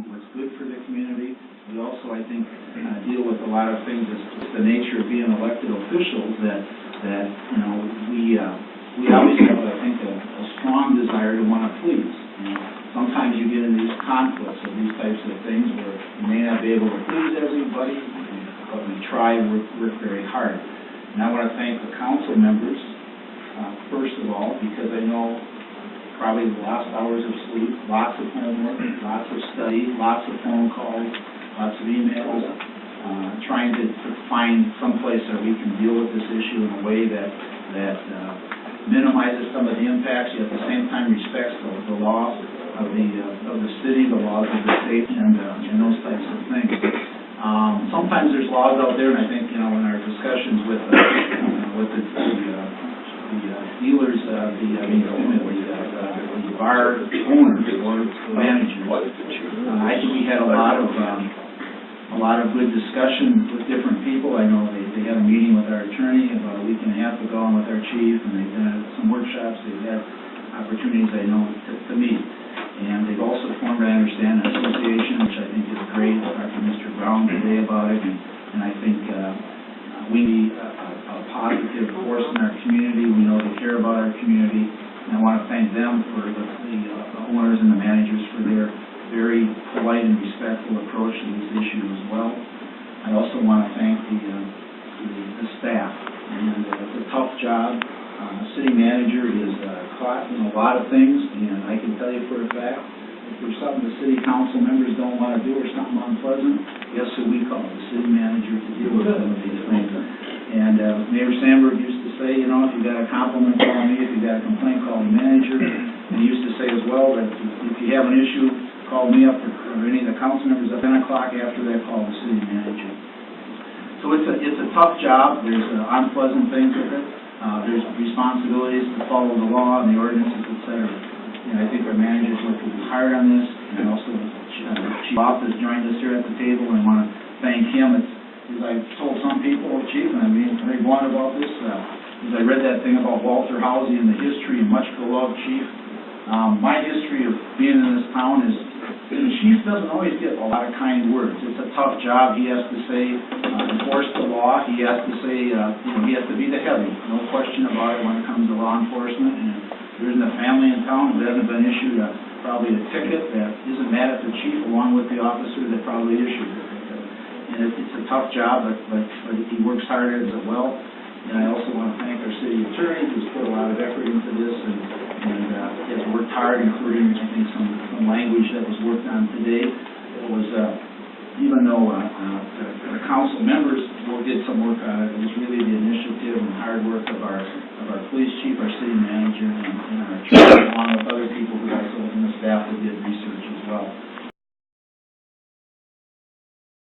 do what's good for the community. We also, I think, deal with a lot of things. It's the nature of being elected officials that you know, we always have, I think, a strong desire to want to please. You know, sometimes you get in these conflicts of these types of things where you may not be able to please everybody, but we try and work very hard. And I want to thank the council members, first of all, because I know probably lost hours of sleep, lots of homework, lots of study, lots of phone calls, lots of emails, trying to find some place that we can deal with this issue in a way that minimizes some of the impacts, yet at the same time respects the laws of the city, the laws of the state, and those types of things. Sometimes there's laws out there, and I think, you know, in our discussions with the dealers, the bar owners or managers, I think we had a lot of good discussion with different people. I know they had a meeting with our attorney about a week and a half ago, and with our chief, and they've done some workshops. They've had opportunities, I know, to meet. And they've also formed, I understand, an association, which I think is great. I talked to Mr. Brown today about it, and I think we need a positive force in our community. We know they care about our community, and I want to thank them for the owners and the managers for their very polite and respectful approach to this issue as well. I also want to thank the staff, and it's a tough job. City manager is caught in a lot of things, and I can tell you for a fact, if there's something the city council members don't want to do or something unpleasant, guess who we call? The city manager to deal with some of these things. And Mayor Sandberg used to say, you know, if you got a compliment, call me. If you got a complaint, call the manager. And he used to say as well that if you have an issue, call me up or any of the council members at 10 o'clock. After that, call the city manager. So it's a tough job. There's unpleasant things with it. There's responsibilities to follow the law and the ordinances, etc. And I think our managers worked really hard on this, and also Chief Bob has joined us here at the table, and I want to thank him. As I told some people, Chief, and I'm being very blunt about this, as I read that thing about Walter Housey and the history, and much beloved Chief. My history of being in this town is, the chief doesn't always get a lot of kind words. It's a tough job. He has to say, enforce the law. He has to say, he has to be the heavy. No question about it when it comes to law enforcement. And there isn't a family in town who hasn't been issued probably a ticket that isn't mad at the chief, along with the officer that probably issued it. And it's a tough job, but he works hard at it well. And I also want to thank our city attorney, who's put a lot of effort into this and has worked hard, including, I think, some language that was worked on today. It was, even though the council members did some work on it, it was really the initiative and hard work of our police chief, our city manager, and our attorney, along with other people who also